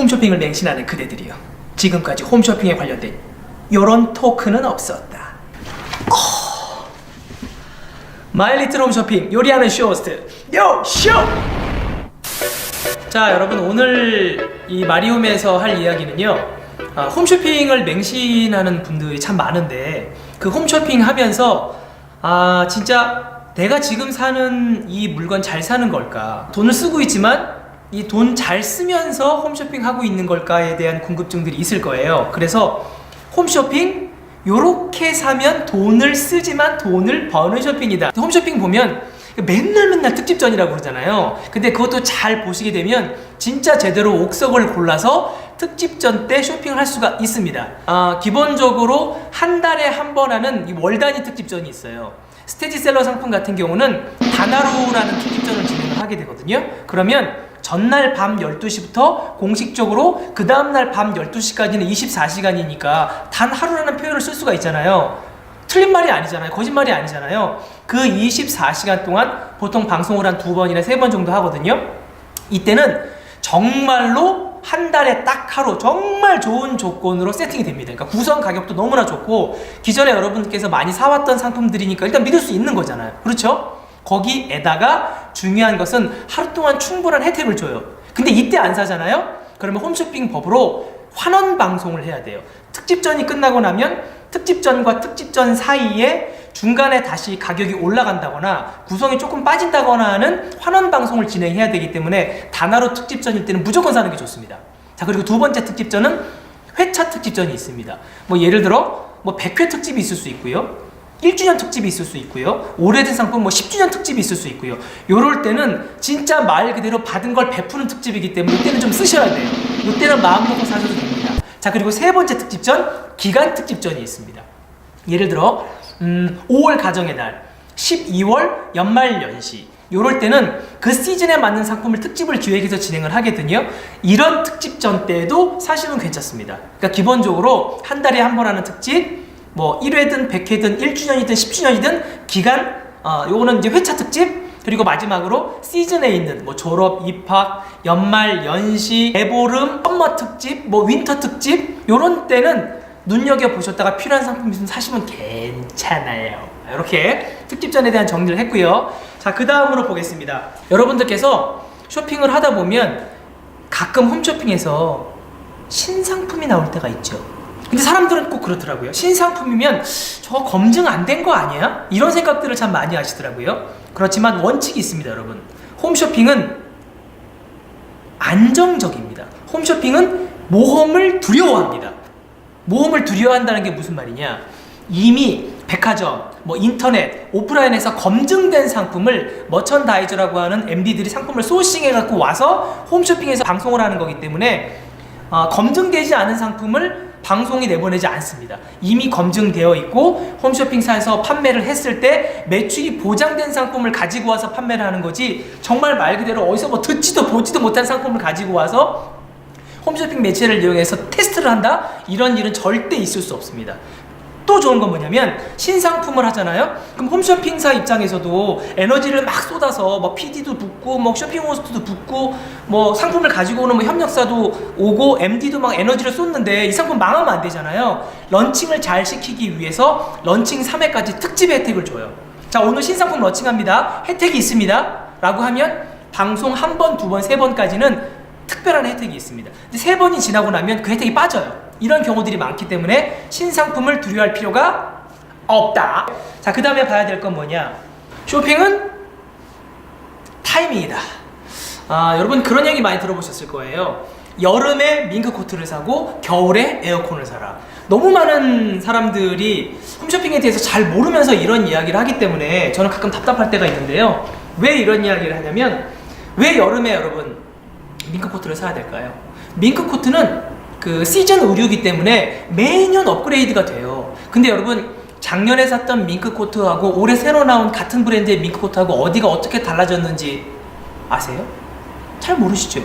홈쇼핑을 맹신하는 그대들이요, 지금까지 홈쇼핑에 관련된 요런 토크는 없었다. 마이리틀 홈쇼핑 요리하는 쇼호스트 요쇼! 자, 여러분, 오늘 이 마리홈에서 할 이야기는요, 홈쇼핑을 맹신하는 분들이 참 많은데 그 홈쇼핑 하면서 진짜 내가 지금 사는 이 물건 잘 사는 걸까, 돈을 쓰고 있지만 이 돈 잘 쓰면서 홈쇼핑 하고 있는 걸까에 대한 궁금증들이 있을 거예요. 그래서 홈쇼핑 요렇게 사면 돈을 쓰지만 돈을 버는 쇼핑이다. 홈쇼핑 보면 맨날 특집전이라고 그러잖아요. 근데 그것도 잘 보시게 되면 진짜 제대로 옥석을 골라서 특집전 때 쇼핑을 할 수가 있습니다. 기본적으로 한 달에 한 번 하는 이 월 단위 특집전이 있어요. 스테디셀러 상품 같은 경우는 단하루라는 특집전을 진행을 하게 되거든요. 그러면 전날 밤 12시부터 공식적으로 그 다음날 밤 12시까지는 24시간이니까 단 하루라는 표현을 쓸 수가 있잖아요. 틀린 말이 아니잖아요. 거짓말이 아니잖아요. 그 24시간 동안 보통 방송을 한 2번이나 3번 정도 하거든요. 이때는 정말로 한 달에 딱 하루 정말 좋은 조건으로 세팅이 됩니다. 그러니까 구성 가격도 너무나 좋고 기존에 여러분께서 많이 사왔던 상품들이니까 일단 믿을 수 있는 거잖아요. 그렇죠? 거기에다가 중요한 것은 하루 동안 충분한 혜택을 줘요. 근데 이때 안 사잖아요? 그러면 홈쇼핑 법으로 환원 방송을 해야 돼요. 특집전이 끝나고 나면 특집전과 특집전 사이에 중간에 다시 가격이 올라간다거나 구성이 조금 빠진다거나 하는 환원 방송을 진행해야 되기 때문에 단하루 특집전일 때는 무조건 사는 게 좋습니다. 자, 그리고 두 번째 특집전은 회차 특집전이 있습니다. 뭐 예를 들어 100회 특집이 있을 수 있고요, 1주년 특집이 있을 수 있고요, 오래된 상품 10주년 특집이 있을 수 있고요. 요럴 때는 진짜 말 그대로 받은 걸 베푸는 특집이기 때문에 이때는 좀 쓰셔야 돼요. 이때는 마음 놓고 사셔도 됩니다. 자, 그리고 세 번째 특집전, 기간 특집전이 있습니다. 예를 들어 5월 가정의 날, 12월 연말 연시, 요럴 때는 그 시즌에 맞는 상품을 특집을 기획해서 진행을 하거든요. 이런 특집전 때도 사시면 괜찮습니다. 그러니까 기본적으로 한 달에 한 번 하는 특집, 1회든 100회든 1주년이든 10주년이든 기간, 요거는 이제 회차 특집, 그리고 마지막으로 시즌에 있는 졸업, 입학, 연말, 연시, 대보름, 썸머 특집, 윈터 특집, 요런 때는 눈여겨보셨다가 필요한 상품 있으면 사시면 괜찮아요. 이렇게 특집전에 대한 정리를 했고요. 자, 그 다음으로 보겠습니다. 여러분들께서 쇼핑을 하다 보면 가끔 홈쇼핑에서 신상품이 나올 때가 있죠. 근데 사람들은 꼭 그렇더라고요. 신상품이면 저거 검증 안 된 거 아니야? 이런 생각들을 참 많이 하시더라고요. 그렇지만 원칙이 있습니다, 여러분. 홈쇼핑은 안정적입니다. 홈쇼핑은 모험을 두려워합니다. 모험을 두려워한다는 게 무슨 말이냐? 이미 백화점, 인터넷, 오프라인에서 검증된 상품을 머천다이저라고 하는 MD들이 상품을 소싱해갖고 와서 홈쇼핑에서 방송을 하는 거기 때문에 검증되지 않은 상품을 방송이 내보내지 않습니다. 이미 검증되어 있고 홈쇼핑사에서 판매를 했을 때 매출이 보장된 상품을 가지고 와서 판매를 하는 거지, 정말 말 그대로 어디서 듣지도 보지도 못한 상품을 가지고 와서 홈쇼핑 매체를 이용해서 테스트를 한다? 이런 일은 절대 있을 수 없습니다. 또 좋은 건 뭐냐면 신상품을 하잖아요? 그럼 홈쇼핑사 입장에서도 에너지를 막 쏟아서 PD도 붙고 쇼핑호스트도 붙고 상품을 가지고 오는 협력사도 오고 MD도 막 에너지를 쏟는데 이 상품 망하면 안 되잖아요. 런칭을 잘 시키기 위해서 런칭 3회까지 특집 혜택을 줘요. 자, 오늘 신상품 런칭합니다. 혜택이 있습니다. 라고 하면 방송 한 번, 두 번, 세 번까지는 특별한 혜택이 있습니다. 근데 세 번이 지나고 나면 그 혜택이 빠져요. 이런 경우들이 많기 때문에 신상품을 두려워할 필요가 없다. 자, 그 다음에 봐야 될 건 뭐냐? 쇼핑은 타이밍이다. 여러분 그런 얘기 많이 들어보셨을 거예요. 여름에 밍크 코트를 사고 겨울에 에어컨을 사라. 너무 많은 사람들이 홈쇼핑에 대해서 잘 모르면서 이런 이야기를 하기 때문에 저는 가끔 답답할 때가 있는데요. 왜 이런 이야기를 하냐면, 왜 여름에 여러분 밍크 코트를 사야 될까요? 밍크 코트는 그 시즌 의류이기 때문에 매년 업그레이드가 돼요. 근데 여러분, 작년에 샀던 밍크 코트하고 올해 새로 나온 같은 브랜드의 밍크 코트하고 어디가 어떻게 달라졌는지 아세요? 잘 모르시죠?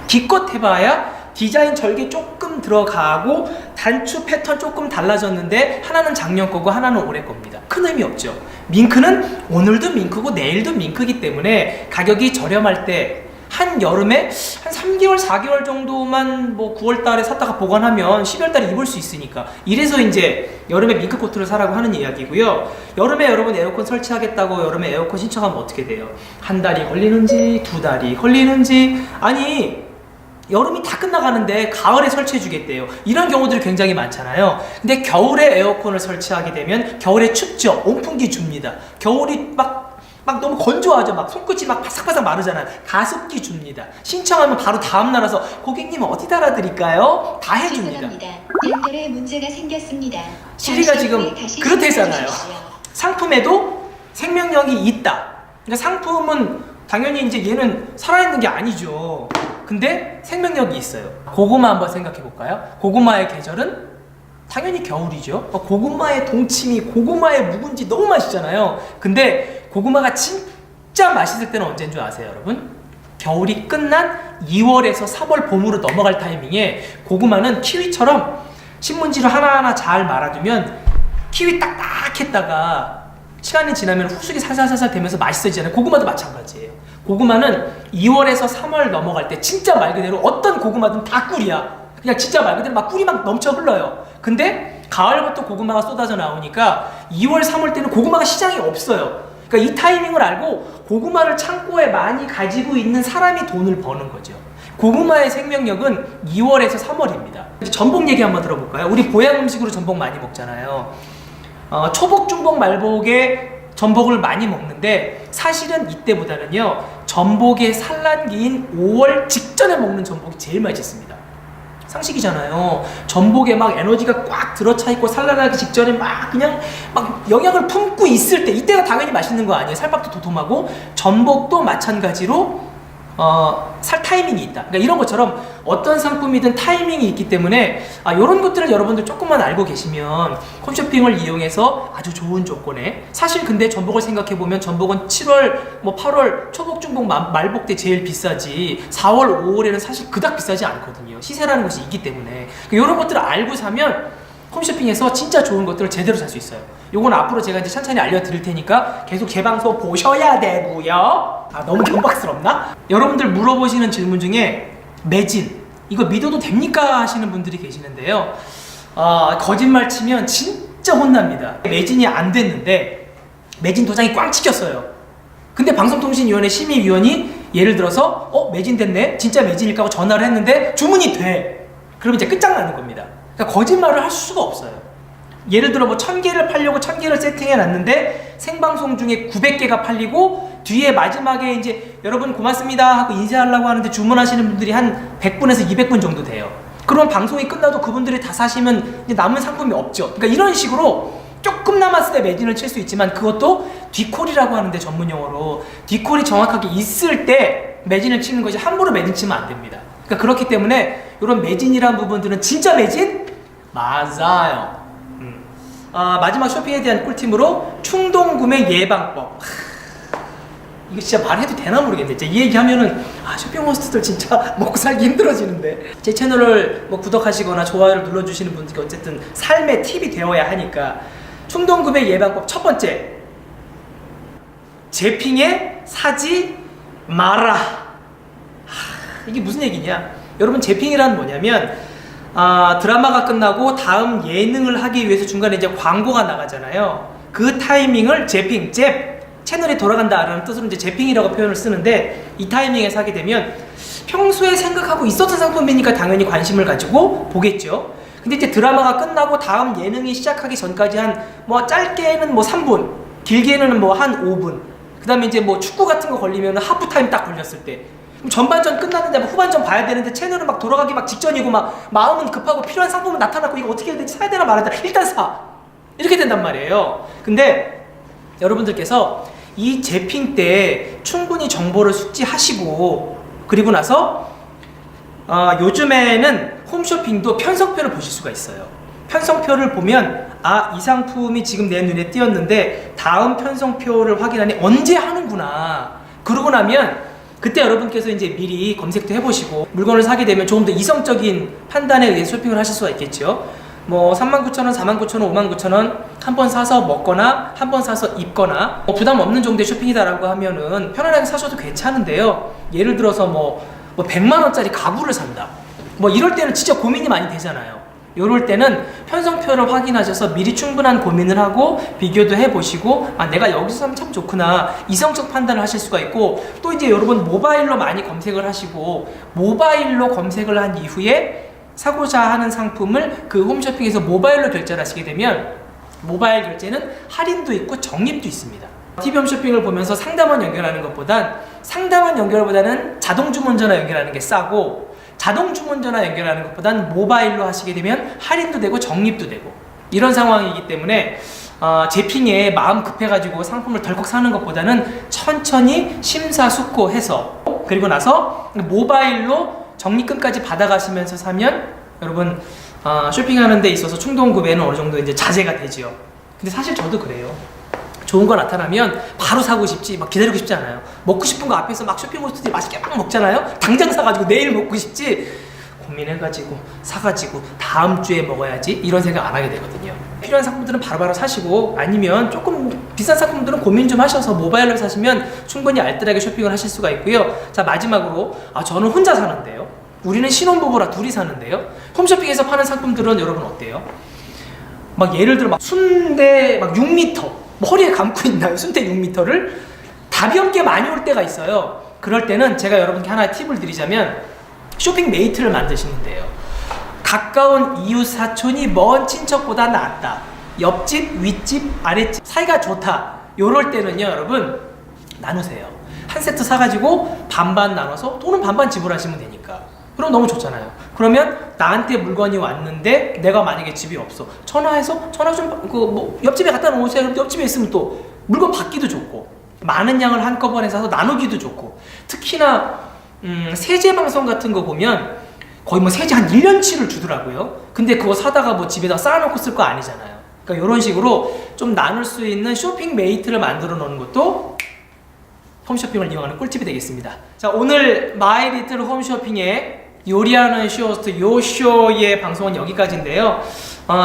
기껏 해봐야 디자인 절개 조금 들어가고 단추 패턴 조금 달라졌는데 하나는 작년 거고 하나는 올해 겁니다. 큰 의미 없죠. 밍크는 오늘도 밍크고 내일도 밍크이기 때문에 가격이 저렴할 때 한 여름에 한 3개월, 4개월 정도만 뭐 9월 달에 샀다가 보관하면 12월 달에 입을 수 있으니까. 이래서 이제 여름에 밍크 코트를 사라고 하는 이야기고요. 여름에 여러분 에어컨 설치하겠다고 여름에 에어컨 신청하면 어떻게 돼요? 한 달이 걸리는지, 두 달이 걸리는지, 아니 여름이 다 끝나가는데 가을에 설치해 주겠대요. 이런 경우들이 굉장히 많잖아요. 근데 겨울에 에어컨을 설치하게 되면 겨울에 춥죠. 온풍기 줍니다. 겨울이 막 너무 건조하죠. 막 손끝이 막 바삭바삭 마르잖아요. 가습기 줍니다. 신청하면 바로 다음 날 와서 고객님 어디 달아드릴까요? 다 해줍니다. 연결에 문제가 생겼습니다. 시리가 지금 그렇게 했잖아요. 상품에도 생명력이 있다. 그러니까 상품은 당연히 이제 얘는 살아있는 게 아니죠. 근데 생명력이 있어요. 고구마 한번 생각해 볼까요? 고구마의 계절은 당연히 겨울이죠. 고구마의 동치미, 고구마의 묵은지 너무 맛있잖아요. 근데 고구마가 진짜 맛있을 때는 언제인 줄 아세요, 여러분? 겨울이 끝난 2월에서 3월 봄으로 넘어갈 타이밍에 고구마는 키위처럼 신문지를 하나하나 잘 말아두면 키위 딱딱했다가 시간이 지나면 후숙이 살살살살 되면서 맛있어지잖아요. 고구마도 마찬가지예요. 고구마는 2월에서 3월 넘어갈 때 진짜 말 그대로 어떤 고구마든 다 꿀이야. 그냥 진짜 말 그대로 막 꿀이 막 넘쳐 흘러요. 근데 가을부터 고구마가 쏟아져 나오니까 2월, 3월 때는 고구마가 시장에 없어요. 그러니까 이 타이밍을 알고 고구마를 창고에 많이 가지고 있는 사람이 돈을 버는 거죠. 고구마의 생명력은 2월에서 3월입니다. 전복 얘기 한번 들어볼까요? 우리 보양 음식으로 전복 많이 먹잖아요. 초복, 중복, 말복에 전복을 많이 먹는데 사실은 이때보다는요 전복의 산란기인 5월 직전에 먹는 전복이 제일 맛있습니다. 상식이잖아요. 전복에 막 에너지가 꽉 들어차 있고 산란하기 직전에 막 그냥 막 영양을 품고 있을 때 이때가 당연히 맛있는 거 아니에요. 살밥도 도톰하고 전복도 마찬가지로 살 타이밍이 있다. 그러니까 이런 것처럼 어떤 상품이든 타이밍이 있기 때문에 이런 것들을 여러분들 조금만 알고 계시면 홈쇼핑을 이용해서 아주 좋은 조건에 사실 근데 전복을 생각해보면 전복은 7월, 뭐 8월 초복, 중복, 말복 때 제일 비싸지 4월, 5월에는 사실 그닥 비싸지 않거든요. 시세라는 것이 있기 때문에 이런 것들을 알고 사면 홈쇼핑에서 진짜 좋은 것들을 제대로 살 수 있어요. 요건 앞으로 제가 이제 천천히 알려드릴 테니까 계속 제 방송 보셔야 되고요. 너무 경박스럽나? 여러분들 물어보시는 질문 중에 매진 이거 믿어도 됩니까? 하시는 분들이 계시는데요. 거짓말 치면 진짜 혼납니다. 매진이 안 됐는데 매진 도장이 꽝 찍혔어요. 근데 방송통신위원회 심의위원이 예를 들어서 매진됐네? 진짜 매진일까 하고 전화를 했는데 주문이 돼. 그러면 이제 끝장나는 겁니다. 그러니까 거짓말을 할 수가 없어요. 예를 들어 뭐 1000개를 팔려고 1000개를 세팅해 놨는데 생방송 중에 900개가 팔리고 뒤에 마지막에 이제 여러분 고맙습니다 하고 인사하려고 하는데 주문하시는 분들이 한 100분에서 200분 정도 돼요. 그럼 방송이 끝나도 그분들이 다 사시면 이제 남은 상품이 없죠. 그러니까 이런 식으로 조금 남았을 때 매진을 칠 수 있지만 그것도 뒷콜이라고 하는데 전문 용어로 뒷콜이 정확하게 있을 때 매진을 치는 것이 함부로 매진 치면 안 됩니다. 그러니까 그렇기 때문에 이런 매진이라는 부분들은 진짜 매진? 맞아요. 마지막 쇼핑에 대한 꿀팁으로 충동구매 예방법. 이거 진짜 말해도 되나 모르겠네. 이 얘기하면은 쇼핑 호스트들 진짜 먹고 살기 힘들어지는데 제 채널을 뭐 구독하시거나 좋아요를 눌러주시는 분들이 어쨌든 삶의 팁이 되어야 하니까 충동구매 예방법 첫 번째 재핑에 사지 마라. 이게 무슨 얘기냐? 여러분 재핑이란 뭐냐면 드라마가 끝나고 다음 예능을 하기 위해서 중간에 이제 광고가 나가잖아요. 그 타이밍을 재핑, 채널이 돌아간다라는 뜻으로 이제 재핑이라고 표현을 쓰는데 이 타이밍에 사게 되면 평소에 생각하고 있었던 상품이니까 당연히 관심을 가지고 보겠죠. 근데 이제 드라마가 끝나고 다음 예능이 시작하기 전까지 한 뭐 짧게는 뭐 3분, 길게는 뭐 한 5분. 그 다음에 이제 뭐 축구 같은 거 걸리면 하프타임 딱 걸렸을 때 전반전 끝났는데 뭐 후반전 봐야 되는데 채널은 막 돌아가기 막 직전이고 막 마음은 급하고 필요한 상품은 나타났고 이거 어떻게 해야 되지? 사야 되나 말아야 되나? 일단 사! 이렇게 된단 말이에요. 근데 여러분들께서 이 재핑 때 충분히 정보를 숙지하시고 그리고 나서 요즘에는 홈쇼핑도 편성표를 보실 수가 있어요. 편성표를 보면 이 상품이 지금 내 눈에 띄었는데 다음 편성표를 확인하니 언제 하는구나. 그러고 나면 그때 여러분께서 이제 미리 검색도 해보시고 물건을 사게 되면 조금 더 이성적인 판단에 의해 쇼핑을 하실 수가 있겠죠. 뭐 39,000원, 49,000원, 59,000원 한 번 사서 먹거나 한 번 사서 입거나 뭐 부담 없는 정도의 쇼핑이다라고 하면은 편안하게 사셔도 괜찮은데요. 예를 들어서 뭐 100만 원짜리 가구를 산다. 뭐 이럴 때는 진짜 고민이 많이 되잖아요. 요럴 때는 편성표를 확인하셔서 미리 충분한 고민을 하고 비교도 해보시고 아 내가 여기서 사면 참 좋구나 이성적 판단을 하실 수가 있고 또 이제 여러분 모바일로 많이 검색을 하시고 모바일로 검색을 한 이후에 사고자 하는 상품을 그 홈쇼핑에서 모바일로 결제를 하시게 되면 모바일 결제는 할인도 있고 적립도 있습니다. TV 홈쇼핑을 보면서 상담원 연결하는 것보단 상담원 연결보다는 자동 주문 전화 연결하는 게 싸고 자동 주문 전화 연결하는 것보단 모바일로 하시게 되면 할인도 되고 적립도 되고 이런 상황이기 때문에 제핑에 마음 급해가지고 상품을 덜컥 사는 것보다는 천천히 심사숙고해서 그리고 나서 모바일로 적립금까지 받아가시면서 사면 여러분 쇼핑하는 데 있어서 충동 구매는 어느 정도 이제 자제가 되지요. 근데 사실 저도 그래요. 좋은 거 나타나면 바로 사고 싶지 막 기다리고 싶지 않아요. 먹고 싶은 거 앞에서 막 쇼핑몰들이 맛있게 막 먹잖아요. 당장 사가지고 내일 먹고 싶지 고민해가지고 사가지고 다음 주에 먹어야지 이런 생각 안 하게 되거든요. 필요한 상품들은 바로바로 사시고 아니면 조금 비싼 상품들은 고민 좀 하셔서 모바일로 사시면 충분히 알뜰하게 쇼핑을 하실 수가 있고요. 자 마지막으로 저는 혼자 사는데요. 우리는 신혼부부라 둘이 사는데요. 홈쇼핑에서 파는 상품들은 여러분 어때요? 막 예를 들어 막 순대 막 6m 허리에 감고 있나요? 순대 6m를 답이 없게 많이 올 때가 있어요. 그럴 때는 제가 여러분께 하나의 팁을 드리자면 쇼핑 메이트를 만드시면 돼요. 가까운 이웃 사촌이 먼 친척보다 낫다. 옆집, 윗집, 아랫집 사이가 좋다. 요럴 때는요 여러분 나누세요. 한 세트 사가지고 반반 나눠서 돈은 반반 지불하시면 되니까 그럼 너무 좋잖아요. 그러면 나한테 물건이 왔는데 내가 만약에 집이 없어 전화해서 전화 좀 뭐 옆집에 갖다 놓으세요. 그럼 옆집에 있으면 또 물건 받기도 좋고 많은 양을 한꺼번에 사서 나누기도 좋고 특히나 세제 방송 같은 거 보면 거의 뭐 세제 한 1년치를 주더라고요. 근데 그거 사다가 뭐 집에다 쌓아놓고 쓸 거 아니잖아요. 그러니까 이런 식으로 좀 나눌 수 있는 쇼핑 메이트를 만들어 놓는 것도 홈쇼핑을 이용하는 꿀팁이 되겠습니다. 자 오늘 마이리틀 홈쇼핑의 요리하는 쇼호스트 요쇼의 방송은 여기까지인데요.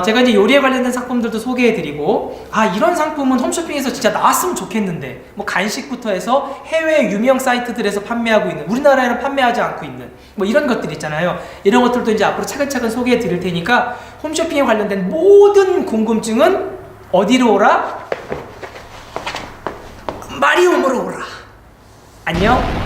제가 이제 요리에 관련된 상품들도 소개해드리고 이런 상품은 홈쇼핑에서 진짜 나왔으면 좋겠는데 뭐 간식부터 해서 해외 유명 사이트들에서 판매하고 있는 우리나라에는 판매하지 않고 있는 뭐 이런 것들 있잖아요. 이런 것들도 이제 앞으로 차근차근 소개해드릴 테니까 홈쇼핑에 관련된 모든 궁금증은 어디로 오라? 마리움으로 오라. 안녕.